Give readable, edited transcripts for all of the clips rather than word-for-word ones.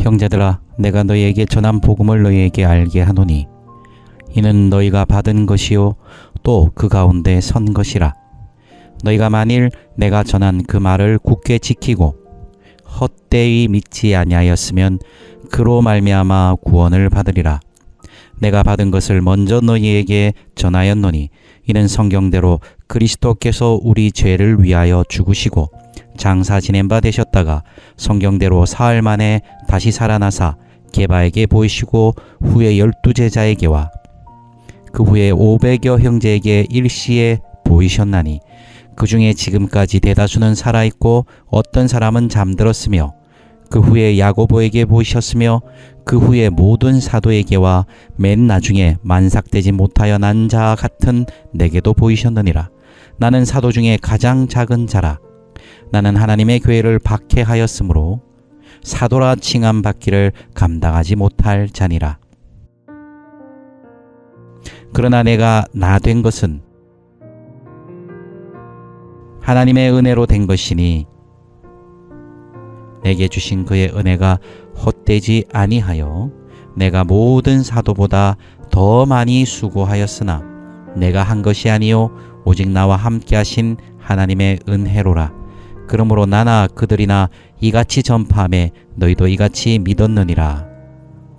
형제들아, 내가 너희에게 전한 복음을 너희에게 알게 하노니 이는 너희가 받은 것이요 또 그 가운데 선 것이라. 너희가 만일 내가 전한 그 말을 굳게 지키고 헛되이 믿지 아니하였으면 그로 말미암아 구원을 받으리라. 내가 받은 것을 먼저 너희에게 전하였노니 이는 성경대로 그리스도께서 우리 죄를 위하여 죽으시고 장사 지낸 바 되셨다가 성경대로 사흘 만에 다시 살아나사 게바에게 보이시고 후에 12제자에게와 그 후에 500여 형제에게 일시에 보이셨나니 그 중에 지금까지 대다수는 살아있고 어떤 사람은 잠들었으며 그 후에 야고보에게 보이셨으며 그 후에 모든 사도에게와 맨 나중에 만삭되지 못하여 난 자 같은 내게도 보이셨느니라. 나는 사도 중에 가장 작은 자라. 나는 하나님의 교회를 박해하였으므로 사도라 칭함 받기를 감당하지 못할 자니라. 그러나 내가 나 된 것은 하나님의 은혜로 된 것이니 내게 주신 그의 은혜가 헛되지 아니하여 내가 모든 사도보다 더 많이 수고하였으나 내가 한 것이 아니요 오직 나와 함께 하신 하나님의 은혜로라. 그러므로 나나 그들이나 이같이 전파하며 너희도 이같이 믿었느니라.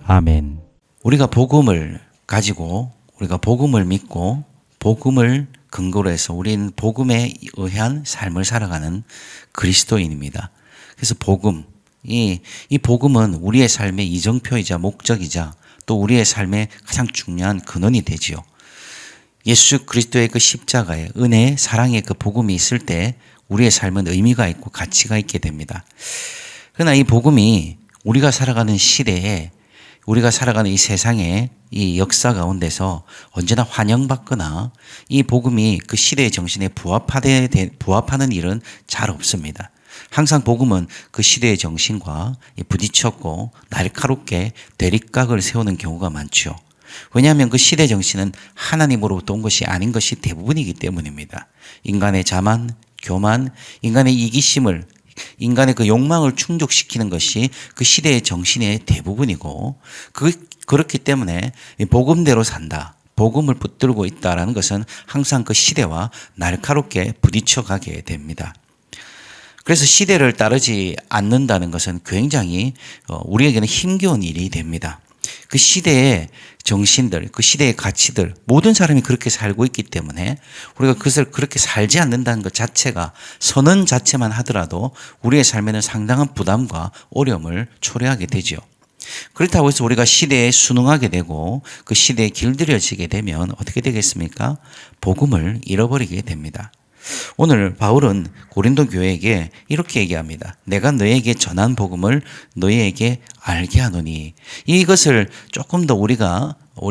아멘. 우리가 복음을 가지고 우리가 복음을 믿고 복음을 근거로 해서 우리는 복음에 의한 삶을 살아가는 그리스도인입니다. 그래서 복음, 이 복음은 우리의 삶의 이정표이자 목적이자 또 우리의 삶의 가장 중요한 근원이 되지요. 예수 그리스도의 그 십자가의 은혜, 사랑의 그 복음이 있을 때 우리의 삶은 의미가 있고 가치가 있게 됩니다. 그러나 이 복음이 우리가 살아가는 시대에 우리가 살아가는 이 세상의 이 역사 가운데서 언제나 환영받거나 이 복음이 그 시대의 정신에 부합하는 일은 잘 없습니다. 항상 복음은 그 시대의 정신과 부딪혔고 날카롭게 대립각을 세우는 경우가 많죠. 왜냐하면 그 시대 정신은 하나님으로부터 온 것이 아닌 것이 대부분이기 때문입니다. 인간의 자만, 교만, 인간의 이기심을 인간의 그 욕망을 충족시키는 것이 그 시대의 정신의 대부분이고 그렇기 때문에 복음대로 산다. 복음을 붙들고 있다라는 것은 항상 그 시대와 날카롭게 부딪혀가게 됩니다. 그래서 시대를 따르지 않는다는 것은 굉장히 우리에게는 힘겨운 일이 됩니다. 그 시대의 정신들, 그 시대의 가치들, 모든 사람이 그렇게 살고 있기 때문에 우리가 그것을 그렇게 살지 않는다는 것 자체가 선언 자체만 하더라도 우리의 삶에는 상당한 부담과 어려움을 초래하게 되죠. 그렇다고 해서 우리가 시대에 순응하게 되고 그 시대에 길들여지게 되면 어떻게 되겠습니까? 복음을 잃어버리게 됩니다. 오늘 바울은 고린도 교회에게 이렇게 얘기합니다. 내가 너희에게 전한 복음을 너희에게 알게 하노니. 이것을 조금 더 우리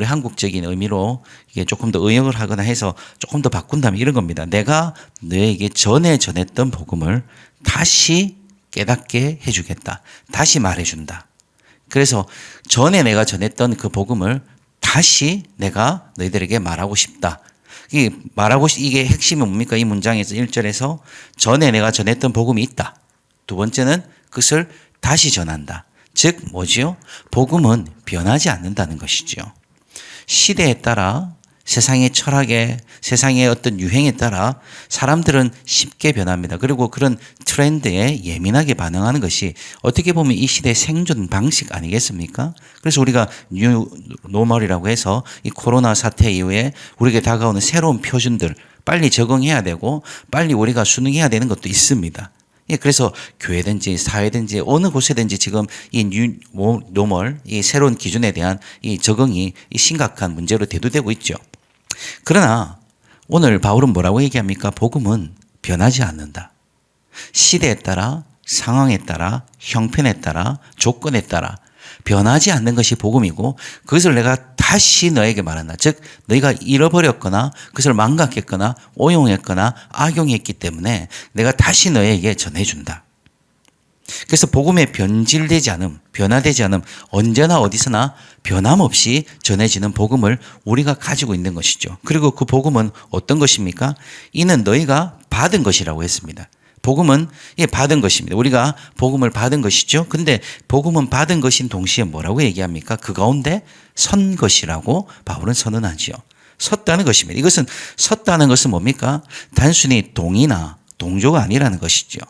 한국적인 의미로 이게 조금 더 의역을 하거나 해서 조금 더 바꾼다면 이런 겁니다. 내가 너희에게 전에 전했던 복음을 다시 깨닫게 해주겠다. 다시 말해준다. 그래서 전에 내가 전했던 그 복음을 다시 내가 너희들에게 말하고 싶다. 이게 핵심이 뭡니까? 이 문장에서 1절에서 전에 내가 전했던 복음이 있다. 두 번째는 그것을 다시 전한다. 즉 뭐지요? 복음은 변하지 않는다는 것이죠. 시대에 따라 세상의 철학에 세상의 어떤 유행에 따라 사람들은 쉽게 변합니다. 그리고 그런 트렌드에 예민하게 반응하는 것이 어떻게 보면 이 시대의 생존 방식 아니겠습니까? 그래서 우리가 뉴 노멀이라고 해서 이 코로나 사태 이후에 우리에게 다가오는 새로운 표준들 빨리 적응해야 되고 빨리 우리가 순응해야 되는 것도 있습니다. 그래서 교회든지 사회든지 어느 곳에든지 지금 이 뉴 노멀, 이 새로운 기준에 대한 이 적응이 심각한 문제로 대두되고 있죠. 그러나 오늘 바울은 뭐라고 얘기합니까? 복음은 변하지 않는다. 시대에 따라, 상황에 따라, 형편에 따라, 조건에 따라 변하지 않는 것이 복음이고 그것을 내가 다시 너에게 말한다. 즉 너희가 잃어버렸거나 그것을 망각했거나 오용했거나 악용했기 때문에 내가 다시 너에게 전해준다. 그래서 복음의 변질되지 않음, 변화되지 않음, 언제나 어디서나 변함없이 전해지는 복음을 우리가 가지고 있는 것이죠. 그리고 그 복음은 어떤 것입니까? 이는 너희가 받은 것이라고 했습니다. 복음은 받은 것입니다. 우리가 복음을 받은 것이죠. 근데 복음은 받은 것인 동시에 뭐라고 얘기합니까? 그 가운데 선 것이라고 바울은 선언하지요. 섰다는 것입니다. 이것은 섰다는 것은 뭡니까? 단순히 동의나 동조가 아니라는 것이죠.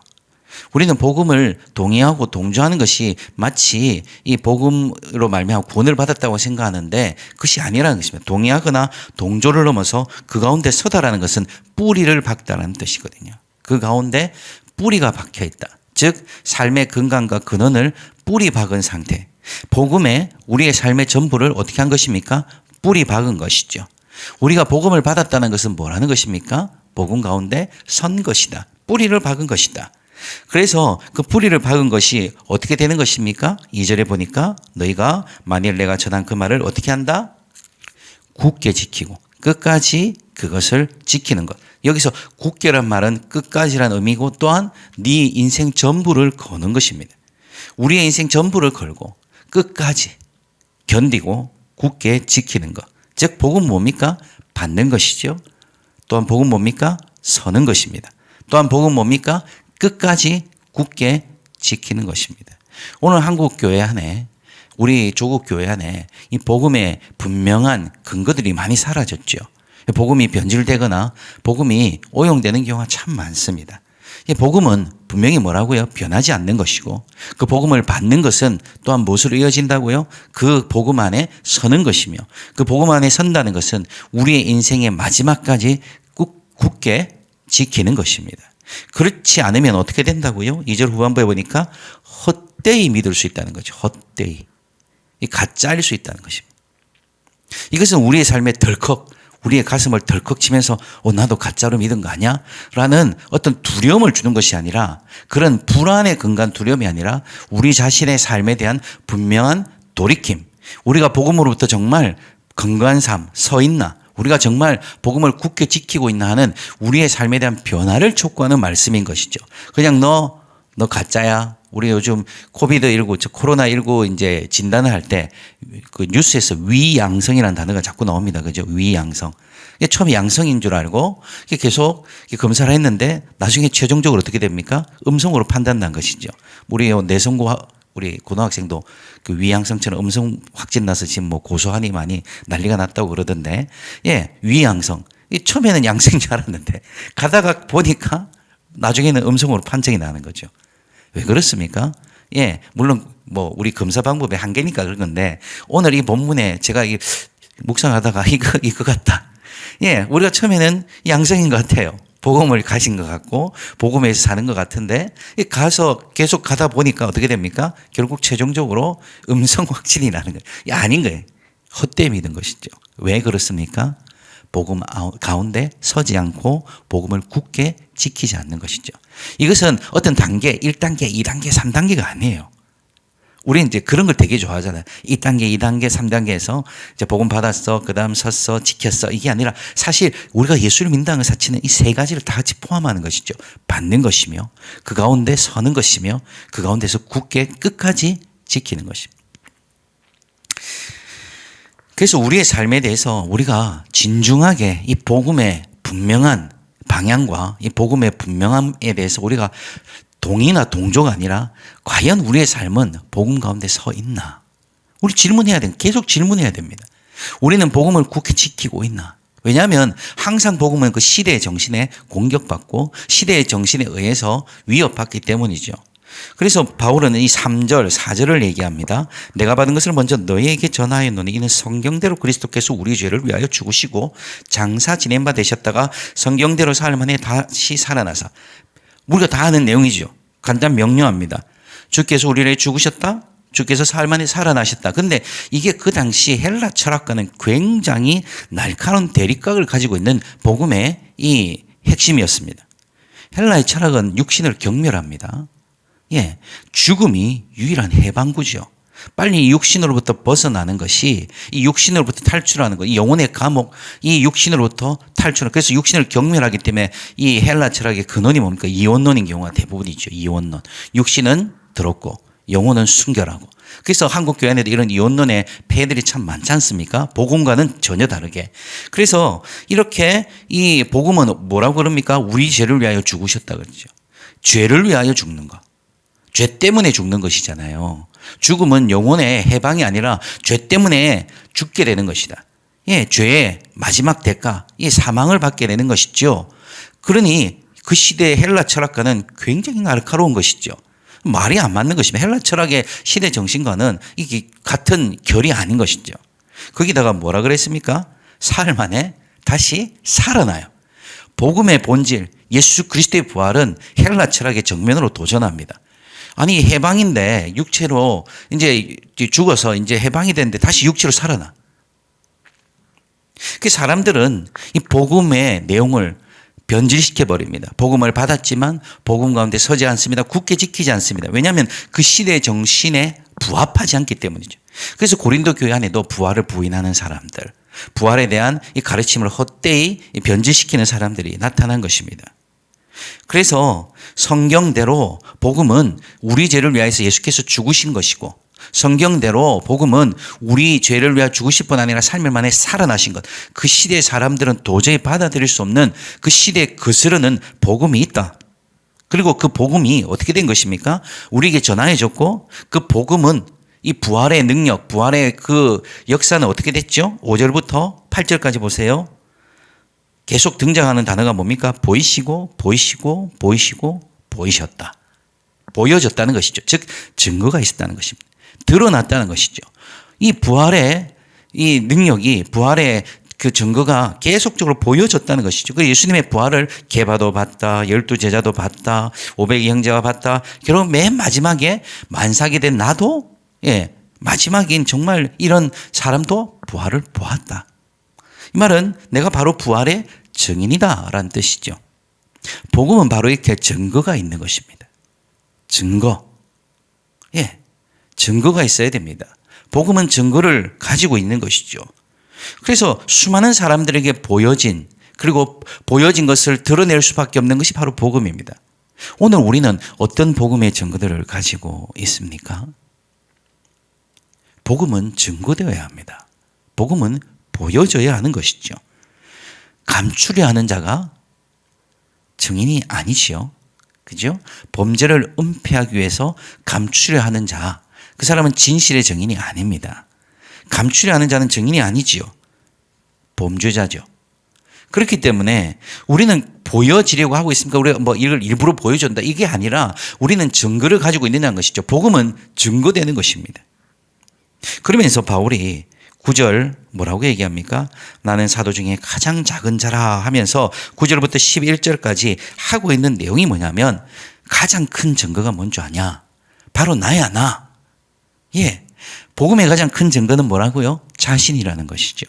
우리는 복음을 동의하고 동조하는 것이 마치 이 복음으로 말미암아 구원을 받았다고 생각하는데 그것이 아니라는 것입니다. 동의하거나 동조를 넘어서 그 가운데 서다라는 것은 뿌리를 박다라는 뜻이거든요. 그 가운데 뿌리가 박혀 있다. 즉 삶의 근간과 근원을 뿌리 박은 상태. 복음에 우리의 삶의 전부를 어떻게 한 것입니까? 뿌리 박은 것이죠. 우리가 복음을 받았다는 것은 뭐라는 것입니까? 복음 가운데 선 것이다. 뿌리를 박은 것이다. 그래서 그 뿌리를 박은 것이 어떻게 되는 것입니까? 2절에 보니까 너희가 만일 내가 전한 그 말을 어떻게 한다? 굳게 지키고 끝까지 그것을 지키는 것. 여기서 굳게란 말은 끝까지란 의미고 또한 네 인생 전부를 거는 것입니다. 우리의 인생 전부를 걸고 끝까지 견디고 굳게 지키는 것. 즉 복음 뭡니까? 받는 것이죠. 또한 복음 뭡니까? 서는 것입니다. 또한 복음 뭡니까? 끝까지 굳게 지키는 것입니다. 오늘 한국 교회 안에 우리 조국 교회 안에 이 복음의 분명한 근거들이 많이 사라졌죠. 복음이 변질되거나 복음이 오용되는 경우가 참 많습니다. 복음은 분명히 뭐라고요? 변하지 않는 것이고 그 복음을 받는 것은 또한 무엇으로 이어진다고요? 그 복음 안에 서는 것이며 그 복음 안에 선다는 것은 우리의 인생의 마지막까지 굳게 지키는 것입니다. 그렇지 않으면 어떻게 된다고요? 2절 후반부에 보니까 헛되이 믿을 수 있다는 거죠. 헛되이. 가짜일 수 있다는 것입니다. 이것은 우리의 삶에 덜컥 우리의 가슴을 덜컥 치면서 나도 가짜로 믿은 거 아니야? 라는 어떤 두려움을 주는 것이 아니라 그런 불안에 근간 두려움이 아니라 우리 자신의 삶에 대한 분명한 돌이킴. 우리가 복음으로부터 정말 건강한 삶 서 있나? 우리가 정말 복음을 굳게 지키고 있나 하는 우리의 삶에 대한 변화를 촉구하는 말씀인 것이죠. 그냥 너 가짜야. 우리 요즘 코비드19, 코로나19 이제 진단을 할 때 그 뉴스에서 위양성이라는 단어가 자꾸 나옵니다. 그죠? 위양성. 처음에 양성인 줄 알고 계속 검사를 했는데 나중에 최종적으로 어떻게 됩니까? 음성으로 판단난 것이죠. 우리 내성고 우리 고등학생도 그 위양성처럼 음성 확진 나서 지금 뭐 고소하니 많이 난리가 났다고 그러던데, 위양성. 처음에는 양성인 줄 알았는데 가다가 보니까 나중에는 음성으로 판정이 나는 거죠. 왜 그렇습니까? 물론 뭐 우리 검사 방법의 한계니까 그런 건데 오늘 이 본문에 제가 묵상하다가 이거 같다. 우리가 처음에는 양성인 것 같아요. 복음을 가신 것 같고 복음에서 사는 것 같은데 가서 계속 가다 보니까 어떻게 됩니까? 결국 최종적으로 음성 확진이 나는 거예요. 아닌 거예요. 헛되이 믿은 것이죠. 왜 그렇습니까? 복음 가운데 서지 않고 복음을 굳게 지키지 않는 것이죠. 이것은 어떤 단계, 1단계, 2단계, 3단계가 아니에요. 우리는 이제 그런 걸 되게 좋아하잖아요. 2단계, 2단계, 3단계에서 이제 복음 받았어, 그 다음 섰어, 지켰어. 이게 아니라 사실 우리가 예수를 믿는다는 사치는 이 세 가지를 다 같이 포함하는 것이죠. 받는 것이며, 그 가운데 서는 것이며, 그 가운데서 굳게 끝까지 지키는 것입니다. 그래서 우리의 삶에 대해서 우리가 진중하게 이 복음의 분명한 방향과 이 복음의 분명함에 대해서 우리가 동의나 동조가 아니라 과연 우리의 삶은 복음 가운데 서 있나? 우리 질문해야 됩니다. 계속 질문해야 됩니다. 우리는 복음을 굳게 지키고 있나? 왜냐하면 항상 복음은 그 시대의 정신에 공격받고 시대의 정신에 의해서 위협받기 때문이죠. 그래서 바울은 이 3절, 4절을 얘기합니다. 내가 받은 것을 먼저 너희에게 전하였노니 이는 성경대로 그리스도께서 우리 죄를 위하여 죽으시고 장사 지낸 바 되셨다가 성경대로 사흘 만에 다시 살아나사. 우리가 다 아는 내용이죠. 간단 명료합니다. 주께서 우리를 죽으셨다. 주께서 사흘 만에 살아나셨다. 근데 이게 그 당시 헬라 철학과는 굉장히 날카로운 대립각을 가지고 있는 복음의 이 핵심이었습니다. 헬라의 철학은 육신을 경멸합니다. 죽음이 유일한 해방구죠. 빨리 이 육신으로부터 벗어나는 것이 이 육신으로부터 탈출하는 것, 이 영혼의 감옥, 이 육신으로부터 탈출하는. 그래서 육신을 경멸하기 때문에 이 헬라 철학의 근원이 뭡니까? 이원론인 경우가 대부분이죠. 이원론. 육신은 더럽고 영혼은 순결하고. 그래서 한국 교회 안에도 이런 이원론의 폐들이 참 많지 않습니까? 복음과는 전혀 다르게. 그래서 이렇게 이 복음은 뭐라고 그럽니까? 우리 죄를 위하여 죽으셨다 그러죠. 죄를 위하여 죽는 것. 죄 때문에 죽는 것이잖아요. 죽음은 영혼의 해방이 아니라 죄 때문에 죽게 되는 것이다. 예, 죄의 마지막 대가, 이 사망을 받게 되는 것이죠. 그러니 그 시대의 헬라 철학가는 굉장히 날카로운 것이죠. 말이 안 맞는 것입니다. 헬라 철학의 시대 정신과는 이게 같은 결이 아닌 것이죠. 거기다가 뭐라 그랬습니까? 사흘 만에 다시 살아나요. 복음의 본질, 예수 그리스도의 부활은 헬라 철학의 정면으로 도전합니다. 아니, 해방인데 육체로 이제 죽어서 이제 해방이 됐는데 다시 육체로 살아나. 그 사람들은 이 복음의 내용을 변질시켜 버립니다. 복음을 받았지만 복음 가운데 서지 않습니다. 굳게 지키지 않습니다. 왜냐하면 그 시대의 정신에 부합하지 않기 때문이죠. 그래서 고린도 교회 안에도 부활을 부인하는 사람들, 부활에 대한 이 가르침을 헛되이 변질시키는 사람들이 나타난 것입니다. 그래서 성경대로 복음은 우리 죄를 위하여서 예수께서 죽으신 것이고, 성경대로 복음은 우리 죄를 위하여 죽으실 뿐 아니라 3일 만에 살아나신 것. 그 시대의 사람들은 도저히 받아들일 수 없는 그 시대에 거스르는 복음이 있다. 그리고 그 복음이 어떻게 된 것입니까? 우리에게 전하여졌고, 그 복음은 이 부활의 능력, 부활의 그 역사는 어떻게 됐죠? 5절부터 8절까지 보세요. 계속 등장하는 단어가 뭡니까? 보이시고, 보이시고, 보이시고, 보이셨다. 보여졌다는 것이죠. 즉, 증거가 있었다는 것입니다. 드러났다는 것이죠. 이 부활의 이 능력이, 부활의 그 증거가 계속적으로 보여졌다는 것이죠. 그 예수님의 부활을 게바도 봤다, 12 제자도 봤다, 500의 형제가 봤다. 결국 맨 마지막에 만삭이 된 나도, 예, 마지막인 정말 이런 사람도 부활을 보았다. 이 말은 내가 바로 부활의 증인이다 라는 뜻이죠. 복음은 바로 이렇게 증거가 있는 것입니다. 증거. 예, 증거가 있어야 됩니다. 복음은 증거를 가지고 있는 것이죠. 그래서 수많은 사람들에게 보여진, 그리고 보여진 것을 드러낼 수밖에 없는 것이 바로 복음입니다. 오늘 우리는 어떤 복음의 증거들을 가지고 있습니까? 복음은 증거되어야 합니다. 복음은 보여져야 하는 것이죠. 감추려 하는 자가 증인이 아니지요. 그죠? 범죄를 은폐하기 위해서 감추려 하는 자, 그 사람은 진실의 증인이 아닙니다. 감추려 하는 자는 증인이 아니지요. 범죄자죠. 그렇기 때문에 우리는 보여지려고 하고 있습니까? 우리가 뭐 이걸 일부러 보여준다, 이게 아니라 우리는 증거를 가지고 있느냐는 것이죠. 복음은 증거되는 것입니다. 그러면서 바울이 9절 뭐라고 얘기합니까? 나는 사도 중에 가장 작은 자라 하면서 9절부터 11절까지 하고 있는 내용이 뭐냐면, 가장 큰 증거가 뭔지 아냐? 바로 나야, 나. 예. 복음의 가장 큰 증거는 뭐라고요? 자신이라는 것이죠.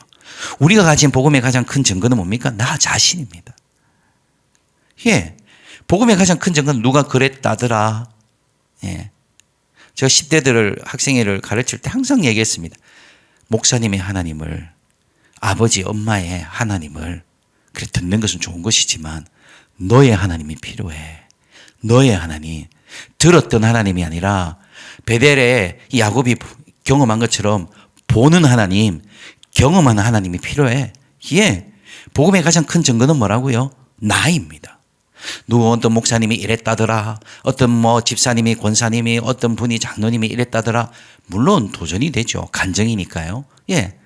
우리가 가진 복음의 가장 큰 증거는 뭡니까? 나 자신입니다. 예. 복음의 가장 큰 증거는 누가 그랬다더라. 예. 제가 10대들을, 학생회를 가르칠 때 항상 얘기했습니다. 목사님의 하나님을, 아버지, 엄마의 하나님을, 그래, 듣는 것은 좋은 것이지만 너의 하나님이 필요해. 너의 하나님. 들었던 하나님이 아니라 베델의 야곱이 경험한 것처럼 보는 하나님, 경험하는 하나님이 필요해. 예. 복음의 가장 큰 증거는 뭐라고요? 나입니다. 누구 어떤 목사님이 이랬다더라, 어떤 뭐 집사님이, 권사님이, 어떤 분이, 장로님이 이랬다더라. 물론 도전이 되죠. 간증이니까요. 예,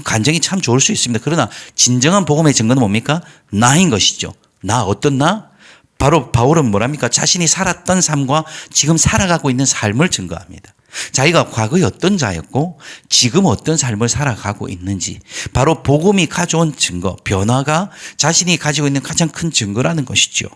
간증이 참 좋을 수 있습니다. 그러나 진정한 복음의 증거는 뭡니까? 나인 것이죠. 나, 어떤 나? 바로 바울은 뭐랍니까? 자신이 살았던 삶과 지금 살아가고 있는 삶을 증거합니다. 자기가 과거에 어떤 자였고 지금 어떤 삶을 살아가고 있는지, 바로 복음이 가져온 증거, 변화가 자신이 가지고 있는 가장 큰 증거라는 것이죠.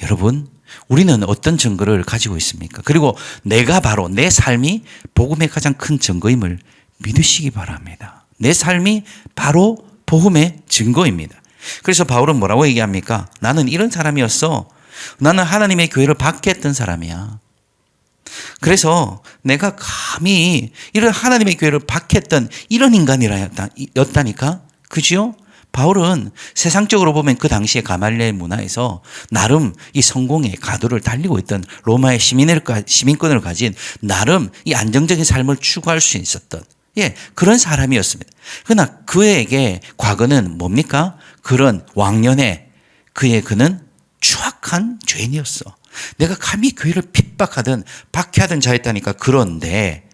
여러분, 우리는 어떤 증거를 가지고 있습니까? 그리고 내가 바로, 내 삶이 복음의 가장 큰 증거임을 믿으시기 바랍니다. 내 삶이 바로 복음의 증거입니다. 그래서 바울은 뭐라고 얘기합니까? 나는 이런 사람이었어. 나는 하나님의 교회를 박해했던 사람이야. 그래서 내가 감히 이런 하나님의 교회를 박해했던 이런 인간이었다니까? 그죠? 바울은 세상적으로 보면 그 당시에 가말리엘 문화에서 나름 이 성공의 가도를 달리고 있던 로마의 시민권을 가진 나름 이 안정적인 삶을 추구할 수 있었던, 예, 그런 사람이었습니다. 그러나 그에게 과거는 뭡니까? 그런 왕년에 그는 추악 악한 죄인이었어. 내가 감히 교회를 핍박하든 박해하든 자였다니까. 그런데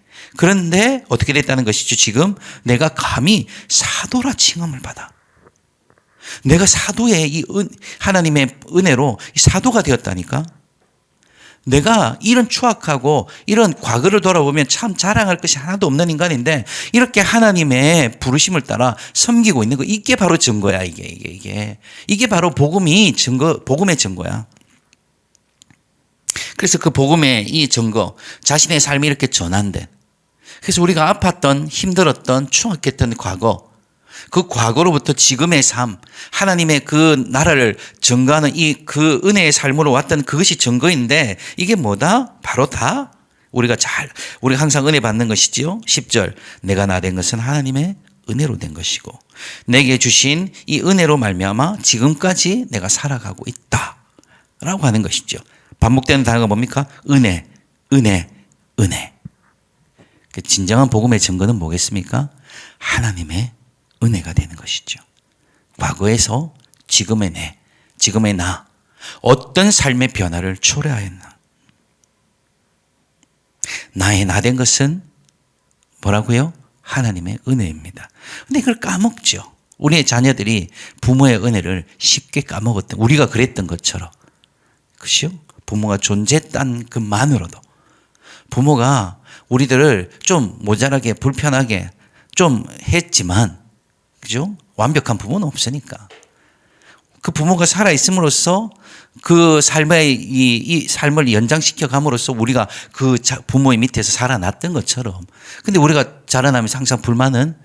어떻게 됐다는 것이죠? 지금 내가 감히 사도라 칭함을 받아. 내가 사도의 이 하나님의 은혜로 사도가 되었다니까. 내가 이런 추악하고 이런 과거를 돌아보면 참 자랑할 것이 하나도 없는 인간인데 이렇게 하나님의 부르심을 따라 섬기고 있는 거, 이게 바로 증거야. 이게 바로 복음의 증거야. 그래서 그 복음의 이 증거, 자신의 삶이 이렇게 전환된, 그래서 우리가 아팠던, 힘들었던, 추악했던 과거, 그 과거로부터 지금의 삶, 하나님의 그 나라를 증거하는 그 은혜의 삶으로 왔던 그것이 증거인데, 이게 뭐다? 바로 다 우리가 항상 은혜 받는 것이지요. 10절, 내가 나 된 것은 하나님의 은혜로 된 것이고 내게 주신 이 은혜로 말미암아 지금까지 내가 살아가고 있다 라고 하는 것이죠. 반복되는 단어가 뭡니까? 은혜. 진정한 복음의 증거는 뭐겠습니까? 하나님의 은혜가 되는 것이죠. 과거에서 지금의 나, 어떤 삶의 변화를 초래하였나. 나의 나 된 것은 뭐라고요? 하나님의 은혜입니다. 근데 이걸 까먹죠. 우리의 자녀들이 부모의 은혜를 쉽게 까먹었던, 우리가 그랬던 것처럼. 그렇죠? 부모가 존재했던 그만으로도 부모가 우리들을 좀 모자라게 불편하게 좀 했지만, 그죠? 완벽한 부모는 없으니까. 그 부모가 살아있음으로써 그 삶의 이 삶을 연장시켜 감으로써 우리가 그 부모의 밑에서 살아났던 것처럼. 근데 우리가 자라나면서 항상 불만은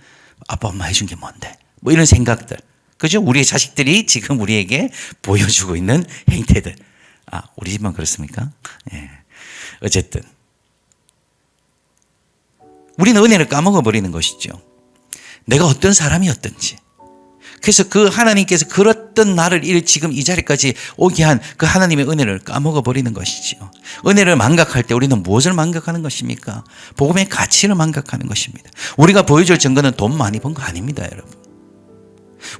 아빠 엄마 해준 게 뭔데? 뭐 이런 생각들. 그죠? 우리의 자식들이 지금 우리에게 보여주고 있는 행태들. 우리 집만 그렇습니까? 예. 어쨌든 우리는 은혜를 까먹어 버리는 것이죠. 내가 어떤 사람이었든지. 그래서 그 하나님께서 그랬던 나를 지금 이 자리까지 오게 한 그 하나님의 은혜를 까먹어 버리는 것이지요. 은혜를 망각할 때 우리는 무엇을 망각하는 것입니까? 복음의 가치를 망각하는 것입니다. 우리가 보여줄 증거는 돈 많이 번 거 아닙니다, 여러분.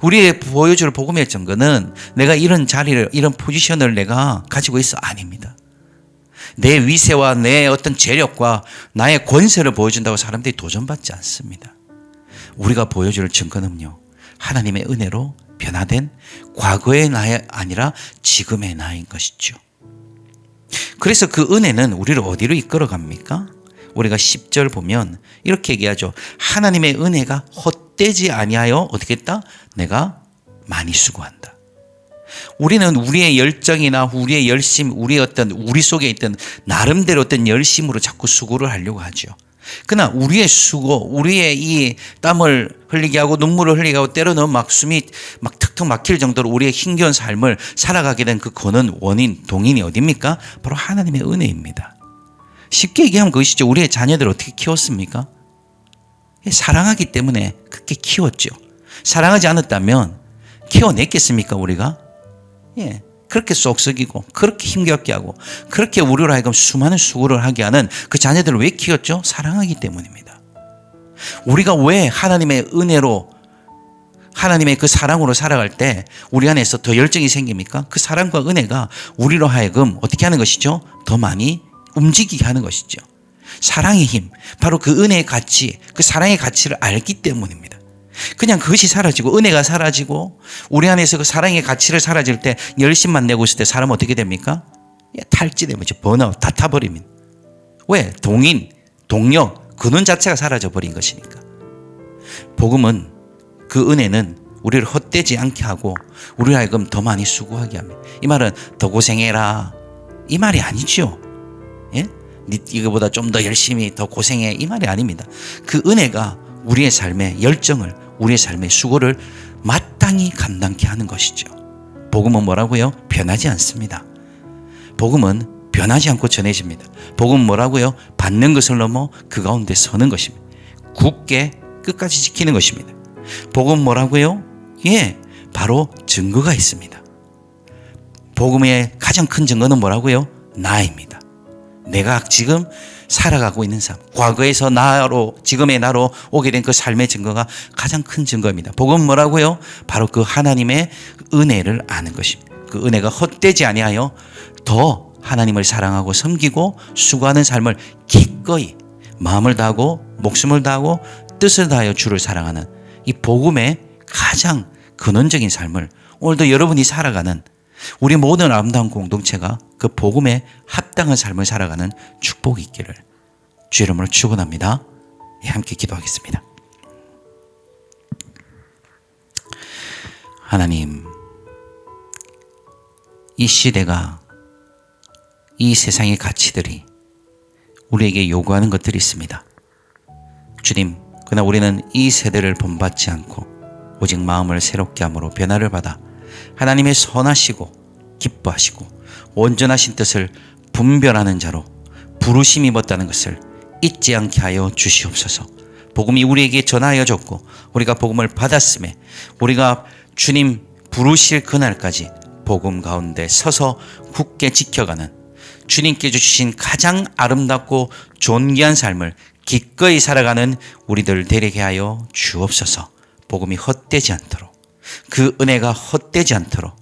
우리의 보여줄 복음의 증거는 내가 이런 자리를, 이런 포지션을 내가 가지고 있어 아닙니다. 내 위세와 내 어떤 재력과 나의 권세를 보여준다고 사람들이 도전받지 않습니다. 우리가 보여줄 증거는요, 하나님의 은혜로 변화된 과거의 나이 아니라 지금의 나인 것이죠. 그래서 그 은혜는 우리를 어디로 이끌어 갑니까? 우리가 10절 보면 이렇게 얘기하죠. 하나님의 은혜가 헛되지 아니하여 어떻게 했다? 내가 많이 수고한다. 우리는 우리의 열정이나 우리의 열심, 우리 속에 있던 나름대로 어떤 열심으로 자꾸 수고를 하려고 하죠. 그러나 우리의 수고, 우리의 이 땀을 흘리게 하고 눈물을 흘리게 하고 때로는 막 숨이 막 턱턱 막힐 정도로 우리의 힘겨운 삶을 살아가게 된 그 근원, 원인, 동인이 어디입니까? 바로 하나님의 은혜입니다. 쉽게 얘기하면 그것이죠. 우리의 자녀들을 어떻게 키웠습니까? 사랑하기 때문에 그렇게 키웠죠. 사랑하지 않았다면 키워냈겠습니까, 우리가? 그렇게 쏙썩이고 그렇게 힘겹게 하고 그렇게 우리로 하여금 수많은 수고를 하게 하는 그 자녀들을 왜 키웠죠? 사랑하기 때문입니다. 우리가 왜 하나님의 은혜로, 하나님의 그 사랑으로 살아갈 때 우리 안에서 더 열정이 생깁니까? 그 사랑과 은혜가 우리로 하여금 어떻게 하는 것이죠? 더 많이 움직이게 하는 것이죠. 사랑의 힘, 바로 그 은혜의 가치, 그 사랑의 가치를 알기 때문입니다. 그냥 그것이 사라지고 은혜가 사라지고 우리 안에서 그 사랑의 가치를 사라질 때, 열심만 내고 있을 때 사람은 어떻게 됩니까? 탈지되죠. 번아웃, 다 타버리면. 왜? 동인, 동력, 근원 자체가 사라져 버린 것이니까. 복음은, 그 은혜는 우리를 헛되지 않게 하고 우리를 하여금 더 많이 수고하게 합니다. 이 말은 더 고생해라 이 말이 아니죠. 예? 이거보다 좀 더 열심히 더 고생해 이 말이 아닙니다. 그 은혜가 우리의 삶의 열정을, 우리의 삶의 수고를 마땅히 감당케 하는 것이죠. 복음은 뭐라고요? 변하지 않습니다. 복음은 변하지 않고 전해집니다. 복음은 뭐라고요? 받는 것을 넘어 그 가운데 서는 것입니다. 굳게 끝까지 지키는 것입니다. 복음은 뭐라고요? 바로 증거가 있습니다. 복음의 가장 큰 증거는 뭐라고요? 나입니다. 내가 지금 살아가고 있는 삶, 과거에서 나로, 지금의 나로 오게 된 그 삶의 증거가 가장 큰 증거입니다. 복음은 뭐라고요? 바로 그 하나님의 은혜를 아는 것입니다. 그 은혜가 헛되지 아니하여 더 하나님을 사랑하고 섬기고 수고하는 삶을 기꺼이 마음을 다하고 목숨을 다하고 뜻을 다하여 주를 사랑하는 이 복음의 가장 근원적인 삶을 오늘도 여러분이 살아가는 우리 모든 아름다운 공동체가 그 복음에 합당한 삶을 살아가는 축복이 있기를 주 이름으로 축원합니다. 함께 기도하겠습니다. 하나님, 이 시대가 이 세상의 가치들이 우리에게 요구하는 것들이 있습니다. 주님, 그러나 우리는 이 세대를 본받지 않고 오직 마음을 새롭게 함으로 변화를 받아 하나님의 선하시고 기뻐하시고 온전하신 뜻을 분별하는 자로 부르심 입었다는 것을 잊지 않게 하여 주시옵소서. 복음이 우리에게 전하여 졌고 우리가 복음을 받았음에 우리가 주님 부르실 그날까지 복음 가운데 서서 굳게 지켜가는 주님께 주신 가장 아름답고 존귀한 삶을 기꺼이 살아가는 우리들 되게 하여 주옵소서. 복음이 헛되지 않도록, 그 은혜가 헛되지 않도록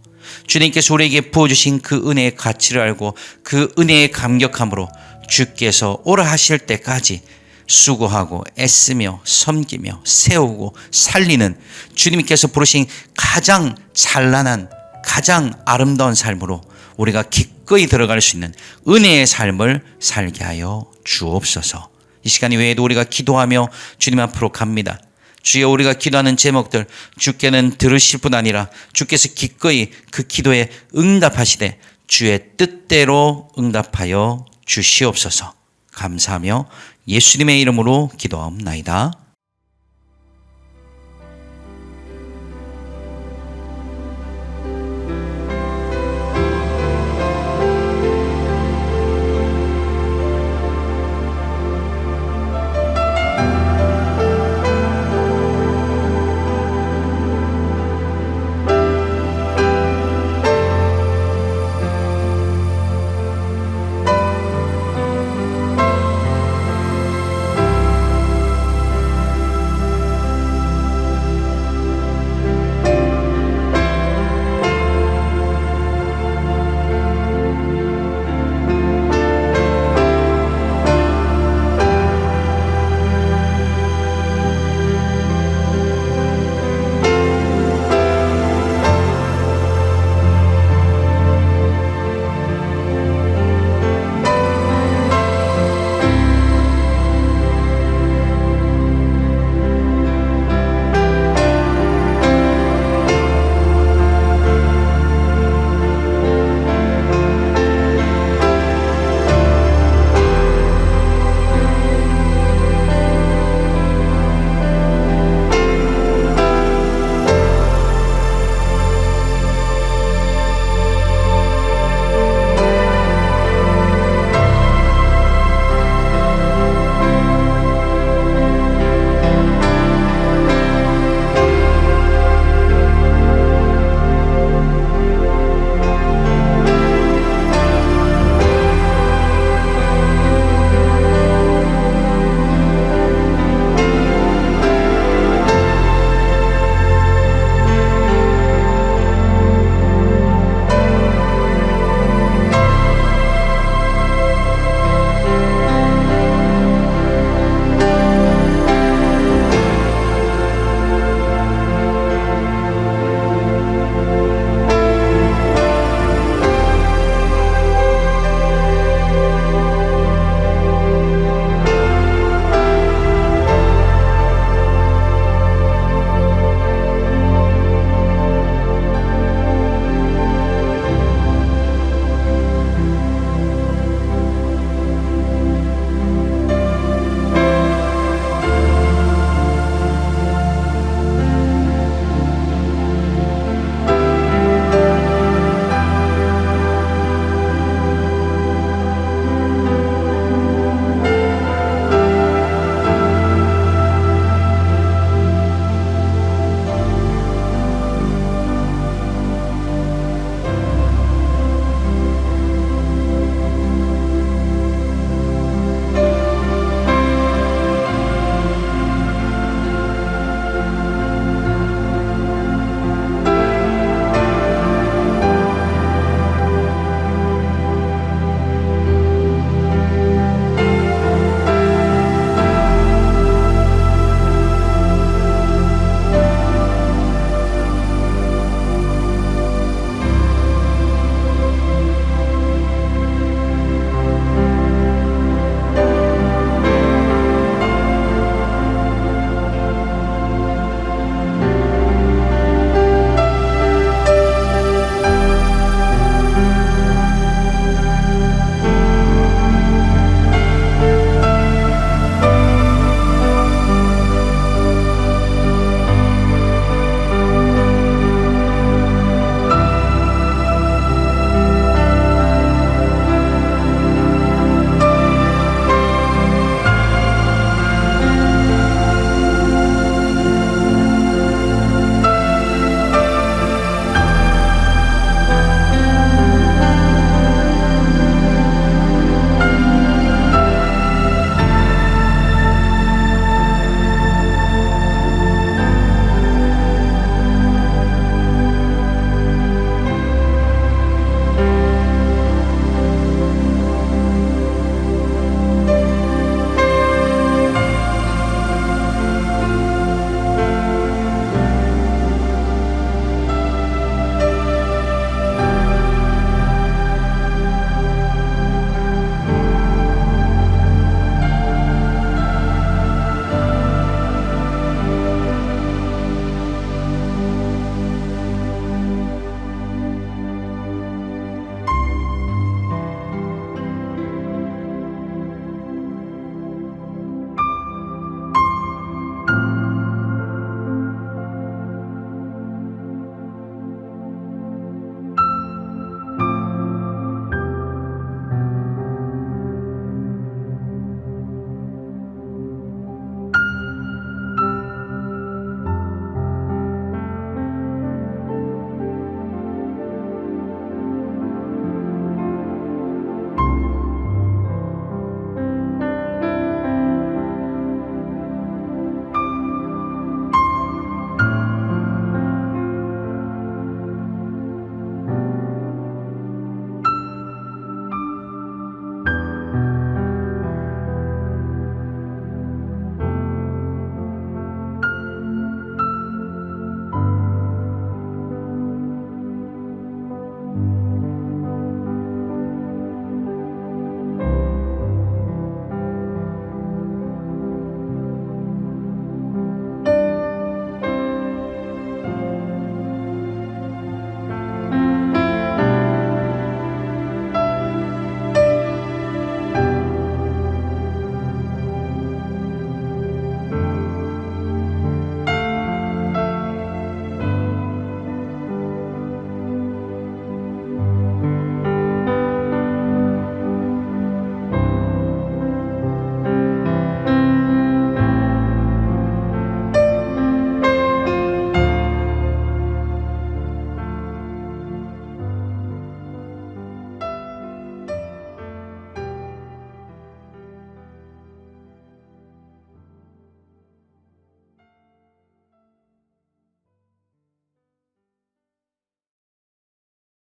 주님께서 우리에게 부어주신 그 은혜의 가치를 알고 그 은혜에 감격함으로 주께서 오라 하실 때까지 수고하고 애쓰며 섬기며 세우고 살리는 주님께서 부르신 가장 찬란한 가장 아름다운 삶으로 우리가 기꺼이 들어갈 수 있는 은혜의 삶을 살게 하여 주옵소서. 이 시간 외에도 우리가 기도하며 주님 앞으로 갑니다. 주여, 우리가 기도하는 제목들 주께는 들으실 뿐 아니라 주께서 기꺼이 그 기도에 응답하시되 주의 뜻대로 응답하여 주시옵소서. 감사하며 예수님의 이름으로 기도하옵나이다.